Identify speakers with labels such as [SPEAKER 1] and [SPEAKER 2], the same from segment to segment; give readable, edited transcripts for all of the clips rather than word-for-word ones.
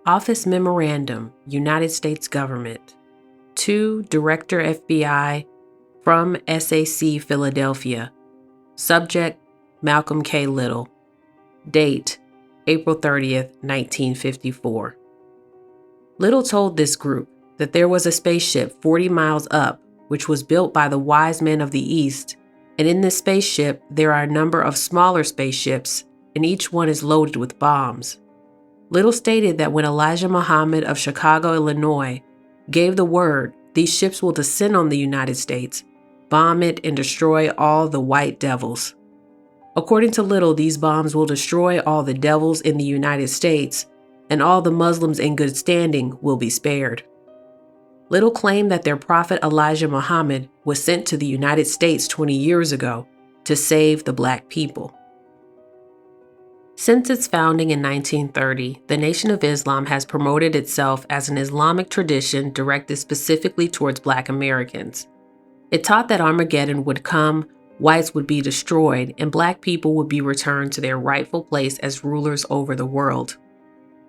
[SPEAKER 1] Office Memorandum, United States Government. To Director FBI from SAC Philadelphia. Subject, Malcolm K. Little. Date, April 30th, 1954. Little told this group that there was a spaceship 40 miles up, which was built by the wise men of the East, and in this spaceship there are a number of smaller spaceships, and each one is loaded with bombs. Little stated that when Elijah Muhammad of Chicago, Illinois, gave the word, these ships will descend on the United States, bomb it, and destroy all the white devils. According to Little, these bombs will destroy all the devils in the United States, and all the Muslims in good standing will be spared. Little claimed that their prophet Elijah Muhammad was sent to the United States 20 years ago to save the black people. Since its founding in 1930, the Nation of Islam has promoted itself as an Islamic tradition directed specifically towards Black Americans. It taught that Armageddon would come, whites would be destroyed, and Black people would be returned to their rightful place as rulers over the world.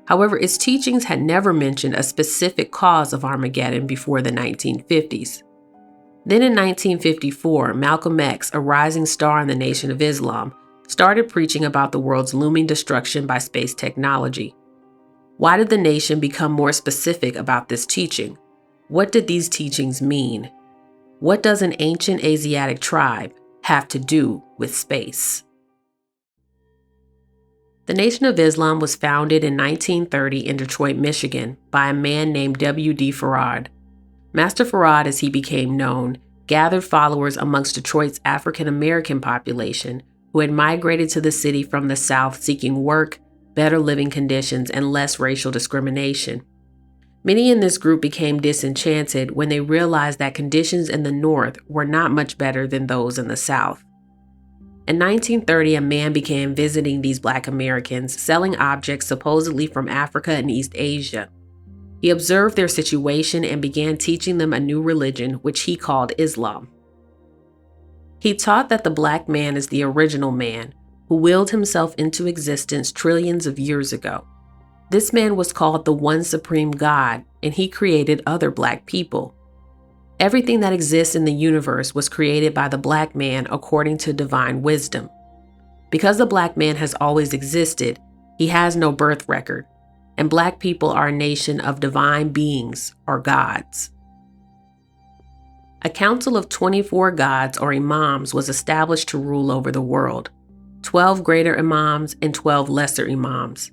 [SPEAKER 1] However, its teachings had never mentioned a specific cause of Armageddon before the 1950s. Then in 1954, Malcolm X, a rising star in the Nation of Islam, started preaching about the world's looming destruction by space technology. Why did the nation become more specific about this teaching? What did these teachings mean? What does an ancient Asiatic tribe have to do with space? The Nation of Islam was founded in 1930 in Detroit, Michigan, by a man named W.D. Farad. Master Farad, as he became known, gathered followers amongst Detroit's African American population who had migrated to the city from the South seeking work, better living conditions, and less racial discrimination. Many in this group became disenchanted when they realized that conditions in the North were not much better than those in the South. In 1930, a man began visiting these Black Americans, selling objects supposedly from Africa and East Asia. He observed their situation and began teaching them a new religion, which he called Islam. He taught that the Black man is the original man, who willed himself into existence trillions of years ago. This man was called the One Supreme God, and he created other Black people. Everything that exists in the universe was created by the Black man according to divine wisdom. Because the Black man has always existed, he has no birth record, and Black people are a nation of divine beings, or gods. A council of 24 gods, or imams, was established to rule over the world. 12 greater imams and 12 lesser imams.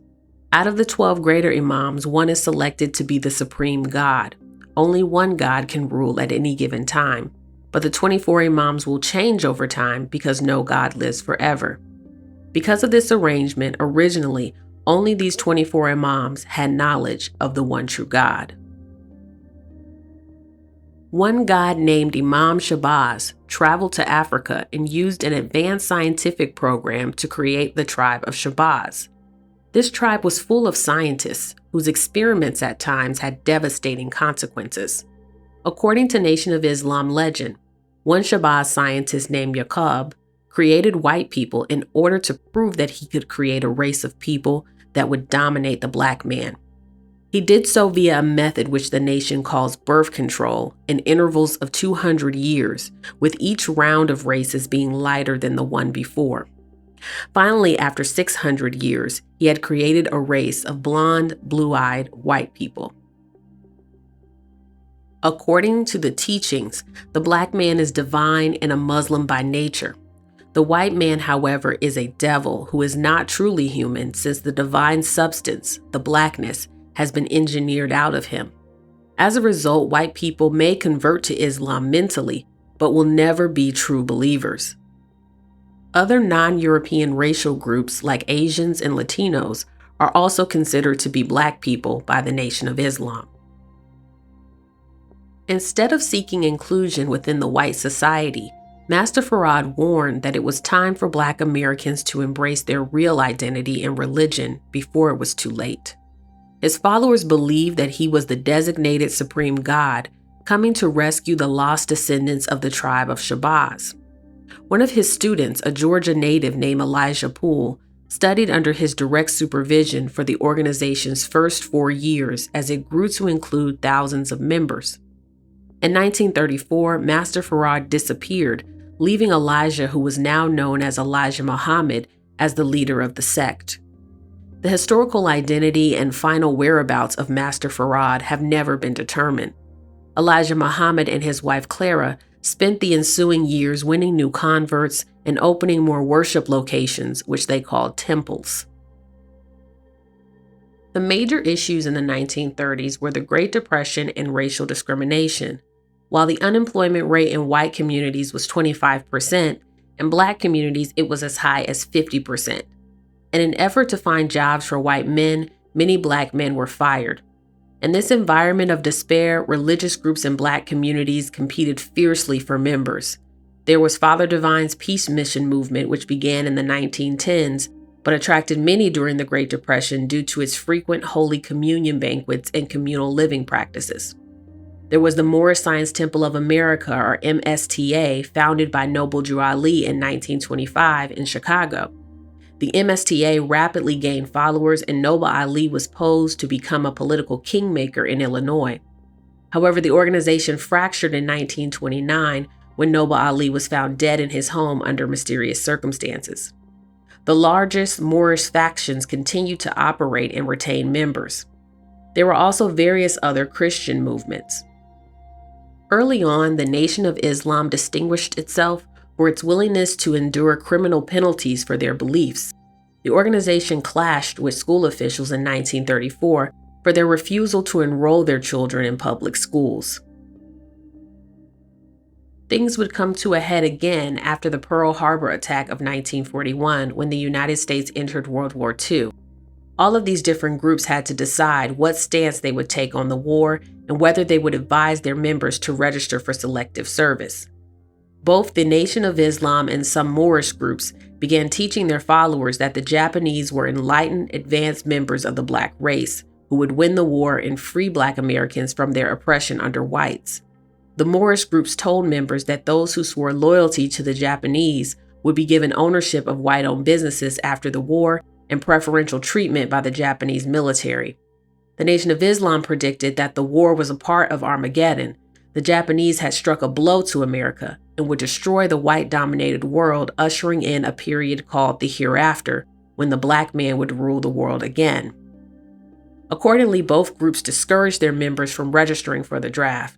[SPEAKER 1] Out of the 12 greater imams, one is selected to be the supreme god. Only one god can rule at any given time, but the 24 imams will change over time because no god lives forever. Because of this arrangement, originally, only these 24 imams had knowledge of the one true God. One god named Imam Shabazz traveled to Africa and used an advanced scientific program to create the tribe of Shabazz. This tribe was full of scientists whose experiments at times had devastating consequences. According to Nation of Islam legend, one Shabazz scientist named Yaqub created white people in order to prove that he could create a race of people that would dominate the Black man. He did so via a method which the nation calls birth control in intervals of 200 years, with each round of races being lighter than the one before. Finally, after 600 years, he had created a race of blonde, blue-eyed white people. According to the teachings, the Black man is divine and a Muslim by nature. The white man, however, is a devil who is not truly human since the divine substance, the blackness, has been engineered out of him. As a result, white people may convert to Islam mentally, but will never be true believers. Other non-European racial groups like Asians and Latinos are also considered to be Black people by the Nation of Islam. Instead of seeking inclusion within the white society, Master Farad warned that it was time for Black Americans to embrace their real identity and religion before it was too late. His followers believed that he was the designated supreme god coming to rescue the lost descendants of the tribe of Shabazz. One of his students, a Georgia native named Elijah Poole, studied under his direct supervision for the organization's first 4 years as it grew to include thousands of members. In 1934, Master Farad disappeared, leaving Elijah, who was now known as Elijah Muhammad, as the leader of the sect. The historical identity and final whereabouts of Master Farad have never been determined. Elijah Muhammad and his wife Clara spent the ensuing years winning new converts and opening more worship locations, which they called temples. The major issues in the 1930s were the Great Depression and racial discrimination. While the unemployment rate in white communities was 25%, in Black communities it was as high as 50%. In an effort to find jobs for white men, many Black men were fired. In this environment of despair, religious groups in Black communities competed fiercely for members. There was Father Divine's Peace Mission movement, which began in the 1910s, but attracted many during the Great Depression due to its frequent Holy Communion banquets and communal living practices. There was the Moorish Science Temple of America, or MSTA, founded by Noble Drew Ali in 1925 in Chicago. The MSTA rapidly gained followers, and Noble Ali was posed to become a political kingmaker in Illinois. However, the organization fractured in 1929 when Noble Ali was found dead in his home under mysterious circumstances. The largest Moorish factions continued to operate and retain members. There were also various other Christian movements. Early on, the Nation of Islam distinguished itself for its willingness to endure criminal penalties for their beliefs. The organization clashed with school officials in 1934 for their refusal to enroll their children in public schools. Things would come to a head again after the Pearl Harbor attack of 1941 when the United States entered World War II. All of these different groups had to decide what stance they would take on the war and whether they would advise their members to register for selective service. Both the Nation of Islam and some Moorish groups began teaching their followers that the Japanese were enlightened, advanced members of the Black race who would win the war and free Black Americans from their oppression under whites. The Moorish groups told members that those who swore loyalty to the Japanese would be given ownership of white-owned businesses after the war and preferential treatment by the Japanese military. The Nation of Islam predicted that the war was a part of Armageddon. The Japanese had struck a blow to America and would destroy the white-dominated world, ushering in a period called the Hereafter, when the Black man would rule the world again. Accordingly, both groups discouraged their members from registering for the draft.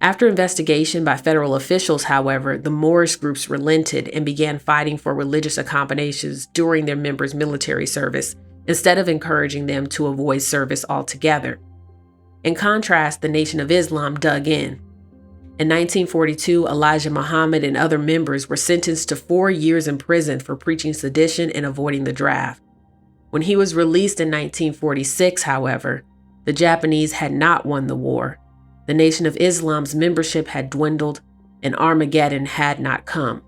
[SPEAKER 1] After investigation by federal officials, however, the Moorish groups relented and began fighting for religious accommodations during their members' military service, instead of encouraging them to avoid service altogether. In contrast, the Nation of Islam dug in. In 1942, Elijah Muhammad and other members were sentenced to 4 years in prison for preaching sedition and avoiding the draft. When he was released in 1946, however, the Japanese had not won the war. The Nation of Islam's membership had dwindled, and Armageddon had not come.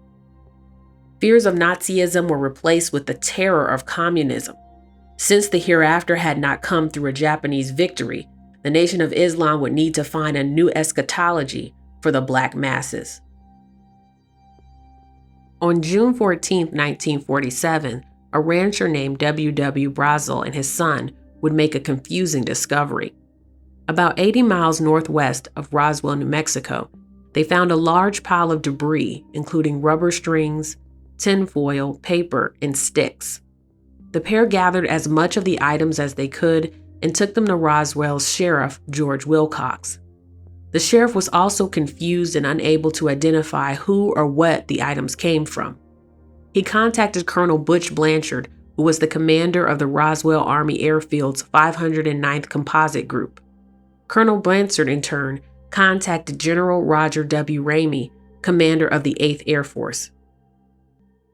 [SPEAKER 1] Fears of Nazism were replaced with the terror of communism. Since the Hereafter had not come through a Japanese victory, the Nation of Islam would need to find a new eschatology for the Black masses. On June 14, 1947, a rancher named W.W. Brazel and his son would make a confusing discovery. About 80 miles northwest of Roswell, New Mexico, they found a large pile of debris, including rubber strings, tinfoil, paper, and sticks. The pair gathered as much of the items as they could and took them to Roswell's sheriff, George Wilcox. The sheriff was also confused and unable to identify who or what the items came from. He contacted Colonel Butch Blanchard, who was the commander of the Roswell Army Airfield's 509th Composite Group. Colonel Blanchard, in turn, contacted General Roger W. Ramey, commander of the 8th Air Force.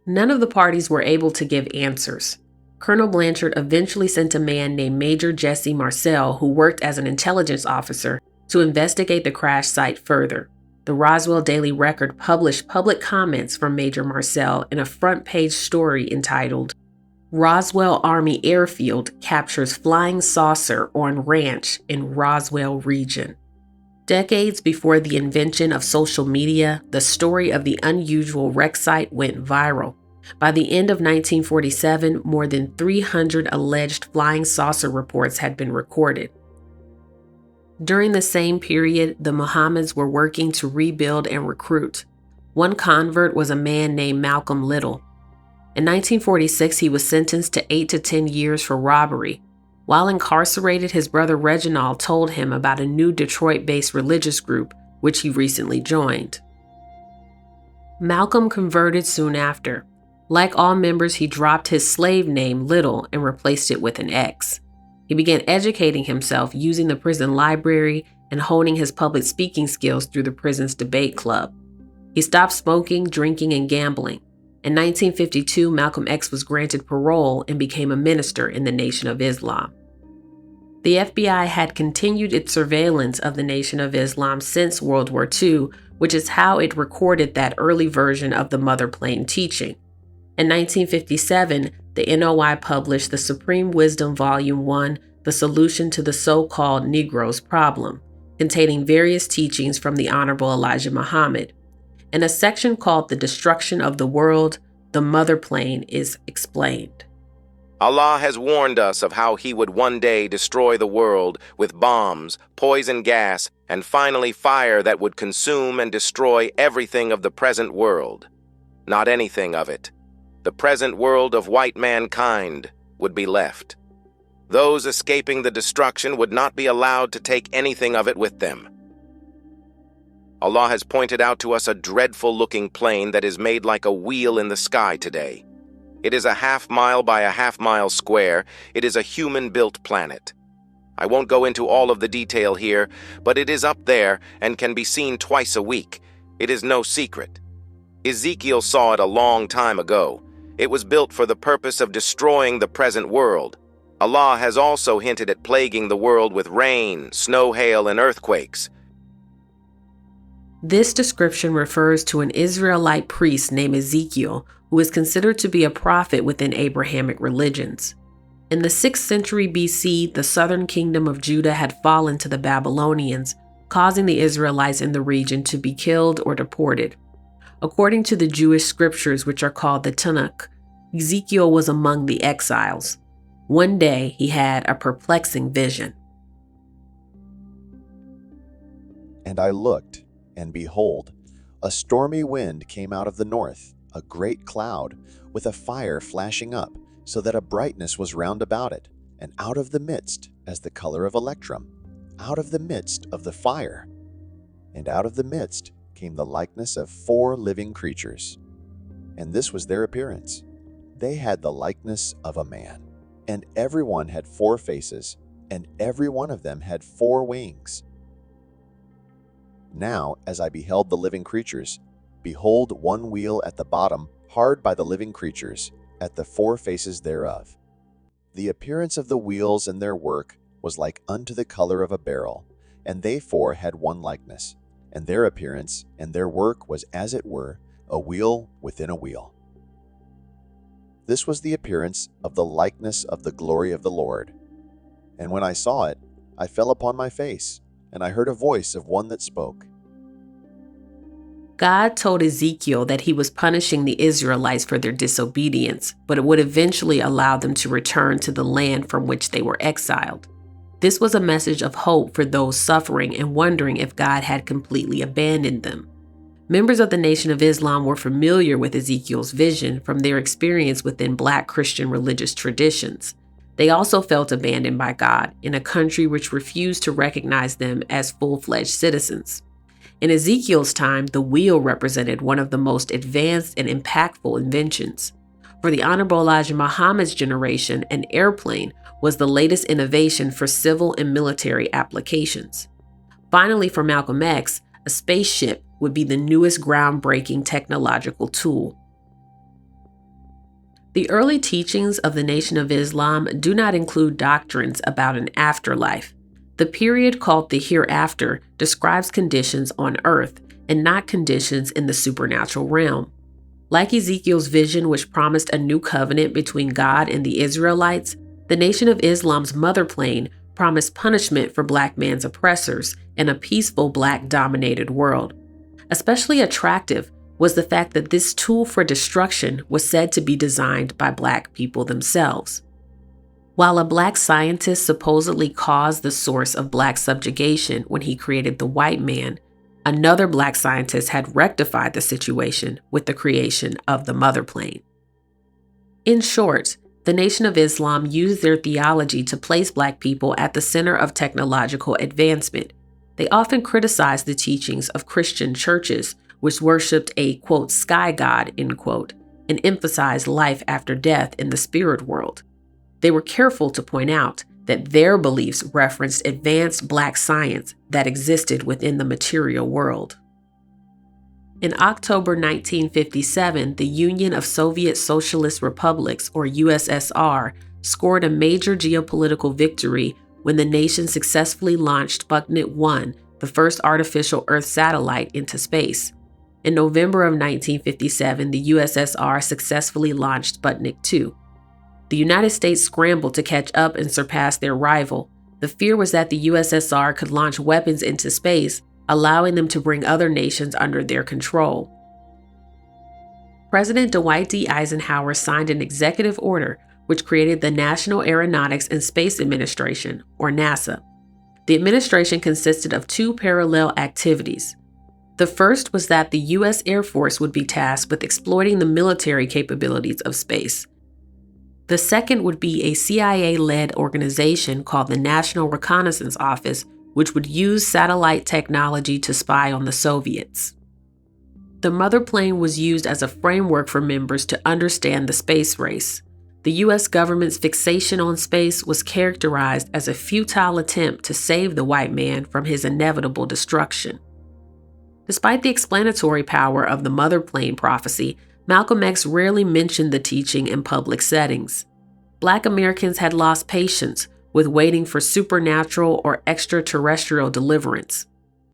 [SPEAKER 1] None of the parties were able to give answers. Colonel Blanchard eventually sent a man named Major Jesse Marcel, who worked as an intelligence officer, to investigate the crash site further. The Roswell Daily Record published public comments from Major Marcel in a front-page story entitled, "Roswell Army Airfield Captures Flying Saucer on Ranch in Roswell Region." Decades before the invention of social media, the story of the unusual wreck site went viral. By the end of 1947, more than 300 alleged flying saucer reports had been recorded. During the same period, the Mohammeds were working to rebuild and recruit. One convert was a man named Malcolm Little. In 1946, he was sentenced to 8 to 10 years for robbery. While incarcerated, his brother Reginald told him about a new Detroit-based religious group, which he recently joined. Malcolm converted soon after. Like all members, he dropped his slave name, Little, and replaced it with an X. He began educating himself using the prison library and honing his public speaking skills through the prison's debate club. He stopped smoking, drinking, and gambling. In 1952, Malcolm X was granted parole and became a minister in the Nation of Islam. The FBI had continued its surveillance of the Nation of Islam since World War II, which is how it recorded that early version of the Mother Plane teaching. In 1957, the NOI published the Supreme Wisdom Volume 1, The Solution to the So-Called Negroes Problem, containing various teachings from the Honorable Elijah Muhammad. In a section called The Destruction of the World, the Mother Plane is explained.
[SPEAKER 2] Allah has warned us of how He would one day destroy the world with bombs, poison gas, and finally fire that would consume and destroy everything of the present world. Not anything of it. The present world of white mankind would be left. Those escaping the destruction would not be allowed to take anything of it with them. Allah has pointed out to us a dreadful-looking plane that is made like a wheel in the sky today. It is a half-mile by a half-mile square. It is a human-built planet. I won't go into all of the detail here, but it is up there and can be seen twice a week. It is no secret. Ezekiel saw it a long time ago. It was built for the purpose of destroying the present world. Allah has also hinted at plaguing the world with rain, snow, hail, and earthquakes.
[SPEAKER 1] This description refers to an Israelite priest named Ezekiel, who is considered to be a prophet within Abrahamic religions. In the 6th century BC, the southern kingdom of Judah had fallen to the Babylonians, causing the Israelites in the region to be killed or deported. According to the Jewish scriptures, which are called the Tanakh, Ezekiel was among the exiles. One day, he had a perplexing vision.
[SPEAKER 3] And I looked, and behold, a stormy wind came out of the north, a great cloud, with a fire flashing up, so that a brightness was round about it, and out of the midst, as the color of electrum, out of the midst of the fire. And out of the midst came the likeness of 4 living creatures. And this was their appearance. They had the likeness of a man, and every one had 4 faces, and every one of them had 4 wings. Now, as I beheld the living creatures, behold, one wheel at the bottom, hard by the living creatures, at the 4 faces thereof. The appearance of the wheels and their work was like unto the color of a beryl, and they 4 had one likeness, and their appearance and their work was as it were a wheel within a wheel. This was the appearance of the likeness of the glory of the Lord. And when I saw it, I fell upon my face, and I heard a voice of one that spoke.
[SPEAKER 1] God told Ezekiel that he was punishing the Israelites for their disobedience, but it would eventually allow them to return to the land from which they were exiled. This was a message of hope for those suffering and wondering if God had completely abandoned them. Members of the Nation of Islam were familiar with Ezekiel's vision from their experience within Black Christian religious traditions. They also felt abandoned by God in a country which refused to recognize them as full-fledged citizens. In Ezekiel's time, the wheel represented one of the most advanced and impactful inventions. For the Honorable Elijah Muhammad's generation, an airplane was the latest innovation for civil and military applications. Finally, for Malcolm X, a spaceship would be the newest groundbreaking technological tool. The early teachings of the Nation of Islam do not include doctrines about an afterlife. The period called the Hereafter describes conditions on earth and not conditions in the supernatural realm. Like Ezekiel's vision, which promised a new covenant between God and the Israelites, the Nation of Islam's mother plane promised punishment for Black man's oppressors and a peaceful Black-dominated world. Especially attractive was the fact that this tool for destruction was said to be designed by Black people themselves. While a Black scientist supposedly caused the source of Black subjugation when he created the white man, another Black scientist had rectified the situation with the creation of the mother plane. In short, the Nation of Islam used their theology to place Black people at the center of technological advancement. They often criticized the teachings of Christian churches, which worshipped a, quote, sky god, end quote, and emphasized life after death in the spirit world. They were careful to point out that their beliefs referenced advanced Black science that existed within the material world. In October 1957, the Union of Soviet Socialist Republics, or USSR, scored a major geopolitical victory when the nation successfully launched Sputnik 1, the first artificial Earth satellite, into space. In November of 1957, the USSR successfully launched Sputnik 2. The United States scrambled to catch up and surpass their rival. The fear was that the USSR could launch weapons into space, allowing them to bring other nations under their control. President Dwight D. Eisenhower signed an executive order which created the National Aeronautics and Space Administration, or NASA. The administration consisted of two parallel activities. The first was that the U.S. Air Force would be tasked with exploiting the military capabilities of space. The second would be a CIA-led organization called the National Reconnaissance Office, which would use satellite technology to spy on the Soviets. The mother plane was used as a framework for members to understand the space race. The U.S. government's fixation on space was characterized as a futile attempt to save the white man from his inevitable destruction. Despite the explanatory power of the mother plane prophecy, Malcolm X rarely mentioned the teaching in public settings. Black Americans had lost patience with waiting for supernatural or extraterrestrial deliverance.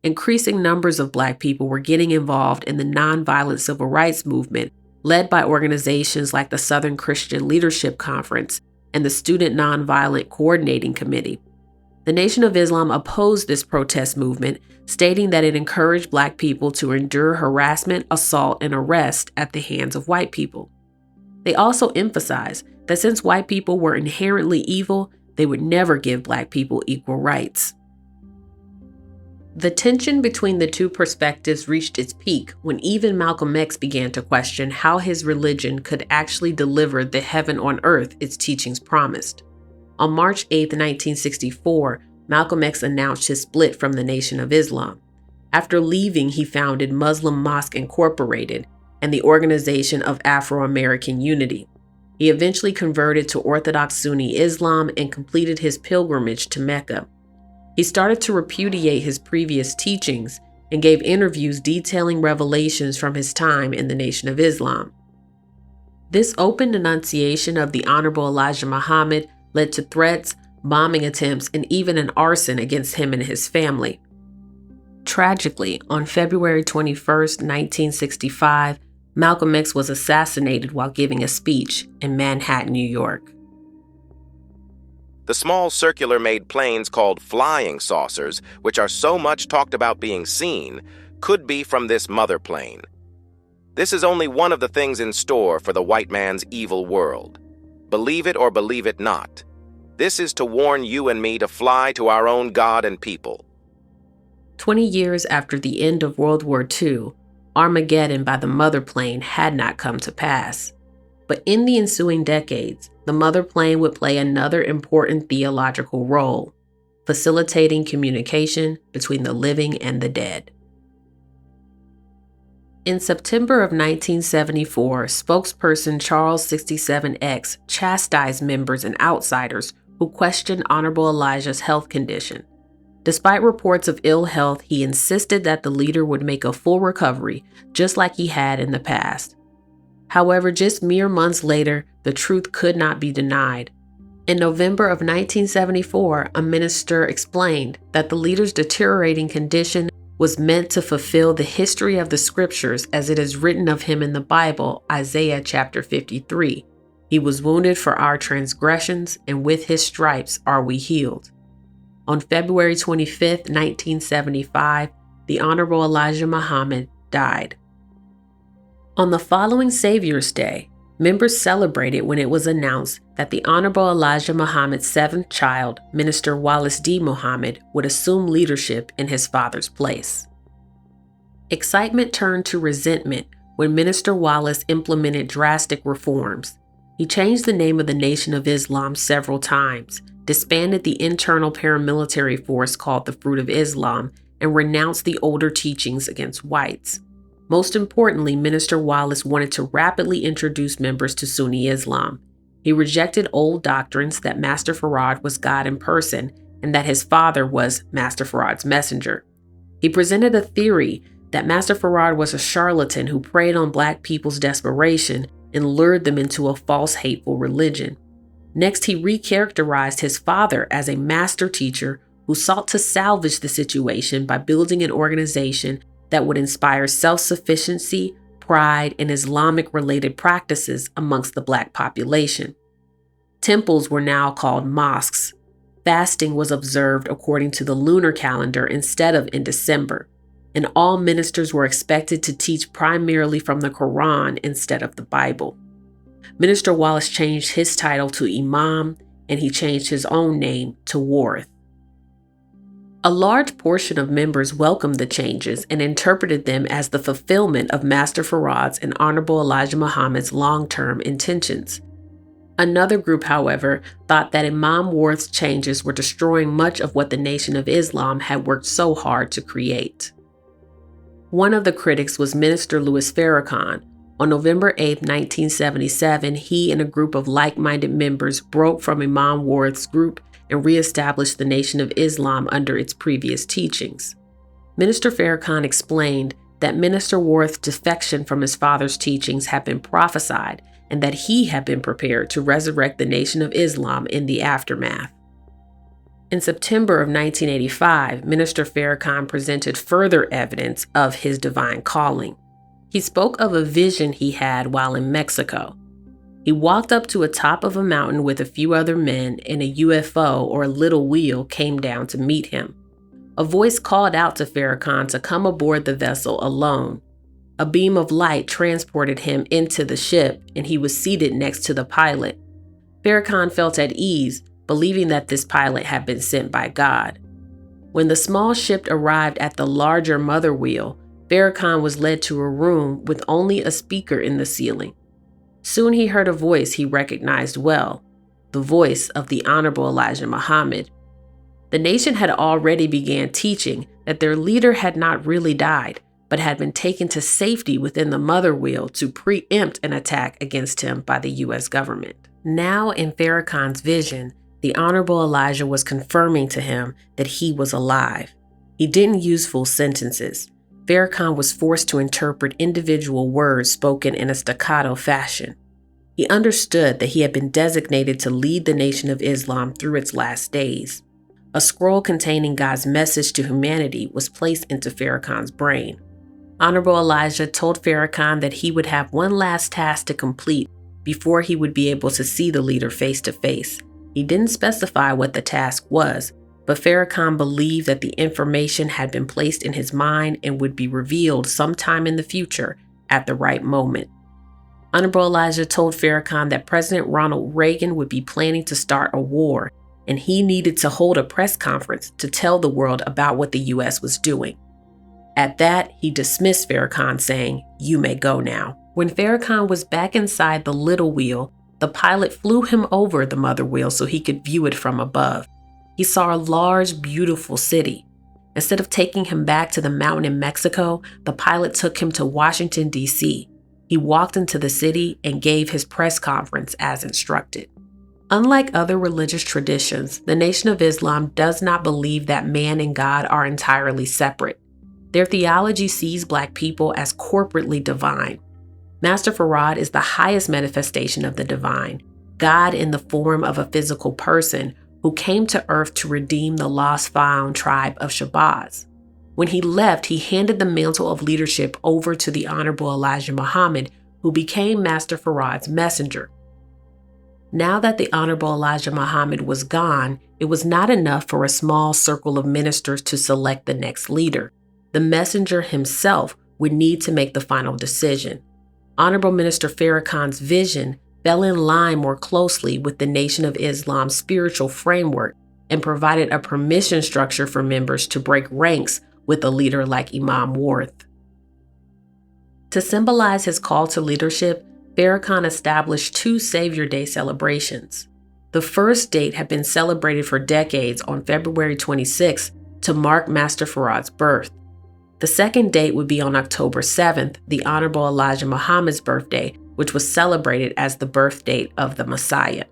[SPEAKER 1] Increasing numbers of Black people were getting involved in the nonviolent civil rights movement, led by organizations like the Southern Christian Leadership Conference and the Student Nonviolent Coordinating Committee. The Nation of Islam opposed this protest movement, stating that it encouraged Black people to endure harassment, assault, and arrest at the hands of white people. They also emphasized that since white people were inherently evil, they would never give Black people equal rights. The tension between the two perspectives reached its peak when even Malcolm X began to question how his religion could actually deliver the heaven on earth its teachings promised. On March 8, 1964, Malcolm X announced his split from the Nation of Islam. After leaving, he founded Muslim Mosque Incorporated and the Organization of Afro-American Unity. He eventually converted to Orthodox Sunni Islam and completed his pilgrimage to Mecca. He started to repudiate his previous teachings and gave interviews detailing revelations from his time in the Nation of Islam. This open denunciation of the Honorable Elijah Muhammad led to threats, bombing attempts, and even an arson against him and his family. Tragically, on February 21, 1965, Malcolm X was assassinated while giving a speech in Manhattan, New York.
[SPEAKER 2] The small circular-made planes called flying saucers, which are so much talked about being seen, could be from this mother plane. This is only one of the things in store for the white man's evil world. Believe it or believe it not. This is to warn you and me to fly to our own God and people.
[SPEAKER 1] 20 years after the end of World War II, Armageddon by the mother plane had not come to pass. But in the ensuing decades, the mother plane would play another important theological role, facilitating communication between the living and the dead. In September of 1974, spokesperson Charles 67X chastised members and outsiders who questioned Honorable Elijah's health condition. Despite reports of ill health, he insisted that the leader would make a full recovery, just like he had in the past. However, just mere months later, the truth could not be denied. In November of 1974, a minister explained that the leader's deteriorating condition was meant to fulfill the history of the scriptures as it is written of him in the Bible, Isaiah chapter 53. He was wounded for our transgressions, and with his stripes are we healed. On February 25, 1975, the Honorable Elijah Muhammad died. On the following Savior's Day, members celebrated when it was announced that the Honorable Elijah Muhammad's seventh child, Minister Wallace D. Muhammad, would assume leadership in his father's place. Excitement turned to resentment when Minister Wallace implemented drastic reforms. He changed the name of the Nation of Islam several times, disbanded the internal paramilitary force called the Fruit of Islam, and renounced the older teachings against whites. Most importantly, Minister Wallace wanted to rapidly introduce members to Sunni Islam. He rejected old doctrines that Master Farad was God in person and that his father was Master Farad's messenger. He presented a theory that Master Farad was a charlatan who preyed on black people's desperation and lured them into a false, hateful religion. Next, he recharacterized his father as a master teacher who sought to salvage the situation by building an organization that would inspire self-sufficiency, pride, and Islamic-related practices amongst the black population. Temples were now called mosques. Fasting was observed according to the lunar calendar instead of in December, and all ministers were expected to teach primarily from the Quran instead of the Bible. Minister Wallace changed his title to Imam, and he changed his own name to Warith. A large portion of members welcomed the changes and interpreted them as the fulfillment of Master Farad's and Honorable Elijah Muhammad's long-term intentions. Another group, however, thought that Imam Warith's changes were destroying much of what the Nation of Islam had worked so hard to create. One of the critics was Minister Louis Farrakhan. On November 8, 1977, he and a group of like-minded members broke from Imam Warith's group and reestablished the Nation of Islam under its previous teachings. Minister Farrakhan explained that Minister Warith's defection from his father's teachings had been prophesied and that he had been prepared to resurrect the Nation of Islam in the aftermath. In September of 1985, Minister Farrakhan presented further evidence of his divine calling. He spoke of a vision he had while in Mexico. He walked up to a top of a mountain with a few other men, and a UFO, or a little wheel, came down to meet him. A voice called out to Farrakhan to come aboard the vessel alone. A beam of light transported him into the ship, and he was seated next to the pilot. Farrakhan felt at ease, believing that this pilot had been sent by God. When the small ship arrived at the larger mother wheel, Farrakhan was led to a room with only a speaker in the ceiling. Soon he heard a voice he recognized well, the voice of the Honorable Elijah Muhammad. The nation had already began teaching that their leader had not really died, but had been taken to safety within the mother wheel to preempt an attack against him by the U.S. government. Now, in Farrakhan's vision, the Honorable Elijah was confirming to him that he was alive. He didn't use full sentences. Farrakhan was forced to interpret individual words spoken in a staccato fashion. He understood that he had been designated to lead the Nation of Islam through its last days. A scroll containing God's message to humanity was placed into Farrakhan's brain. Honorable Elijah told Farrakhan that he would have one last task to complete before he would be able to see the leader face to face. He didn't specify what the task was, but Farrakhan believed that the information had been placed in his mind and would be revealed sometime in the future at the right moment. Honorable Elijah told Farrakhan that President Ronald Reagan would be planning to start a war, and he needed to hold a press conference to tell the world about what the U.S. was doing. At that, he dismissed Farrakhan, saying, "You may go now." When Farrakhan was back inside the little wheel, the pilot flew him over the mother wheel so he could view it from above. He saw a large, beautiful city. Instead of taking him back to the mountain in Mexico, the pilot took him to Washington, D.C. He walked into the city and gave his press conference as instructed. Unlike other religious traditions, the Nation of Islam does not believe that man and God are entirely separate. Their theology sees Black people as corporately divine. Master Farad is the highest manifestation of the divine, God in the form of a physical person who came to earth to redeem the lost-found tribe of Shabazz. When he left, he handed the mantle of leadership over to the Honorable Elijah Muhammad, who became Master Farad's messenger. Now that the Honorable Elijah Muhammad was gone, it was not enough for a small circle of ministers to select the next leader. The messenger himself would need to make the final decision. Honorable Minister Farrakhan's vision fell in line more closely with the Nation of Islam's spiritual framework and provided a permission structure for members to break ranks with a leader like Imam Worth. To symbolize his call to leadership, Farrakhan established 2 Savior Day celebrations. The first date had been celebrated for decades on February 26 to mark Master Farad's birth. The second date would be on October 7th, the Honorable Elijah Muhammad's birthday, which was celebrated as the birth date of the Messiah.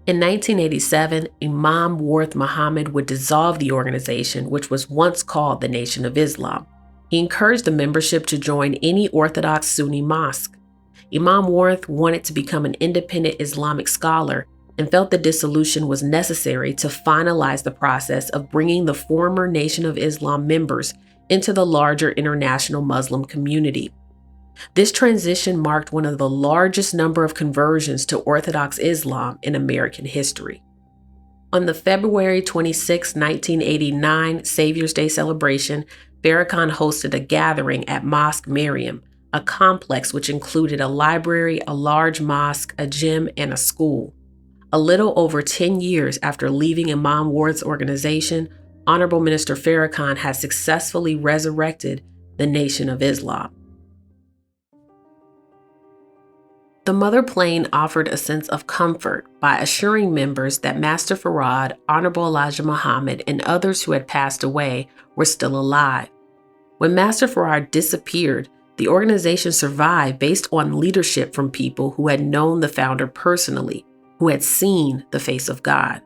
[SPEAKER 1] In 1987, Imam Worth Muhammad would dissolve the organization, which was once called the Nation of Islam. He encouraged the membership to join any Orthodox Sunni mosque. Imam Worth wanted to become an independent Islamic scholar and felt the dissolution was necessary to finalize the process of bringing the former Nation of Islam members into the larger international Muslim community. This transition marked one of the largest number of conversions to Orthodox Islam in American history. On the February 26, 1989 Savior's Day celebration, Farrakhan hosted a gathering at Mosque Mariam, a complex which included a library, a large mosque, a gym, and a school. A little over 10 years after leaving Imam Worth's organization, Honorable Minister Farrakhan has successfully resurrected the Nation of Islam. The Mother Plane offered a sense of comfort by assuring members that Master Farad, Honorable Elijah Muhammad, and others who had passed away were still alive. When Master Farad disappeared, the organization survived based on leadership from people who had known the founder personally, who had seen the face of God.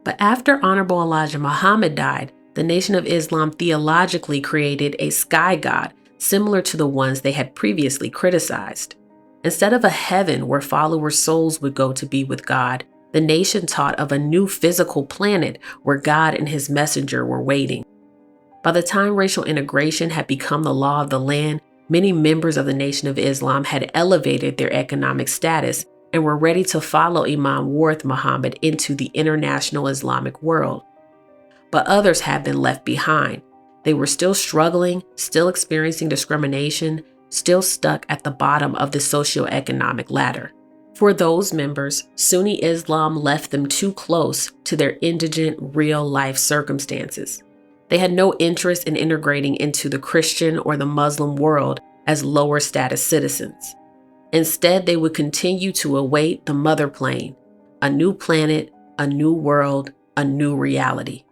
[SPEAKER 1] But after Honorable Elijah Muhammad died, the Nation of Islam theologically created a sky god similar to the ones they had previously criticized. Instead of a heaven where followers' souls would go to be with God, the nation taught of a new physical planet where God and his messenger were waiting. By the time racial integration had become the law of the land, many members of the Nation of Islam had elevated their economic status and were ready to follow Imam Worth Muhammad into the international Islamic world. But others had been left behind. They were still struggling, still experiencing discrimination, still stuck at the bottom of the socioeconomic ladder. For those members, Sunni Islam left them too close to their indigent, real-life circumstances. They had no interest in integrating into the Christian or the Muslim world as lower-status citizens. Instead, they would continue to await the Mother Plane, a new planet, a new world, a new reality.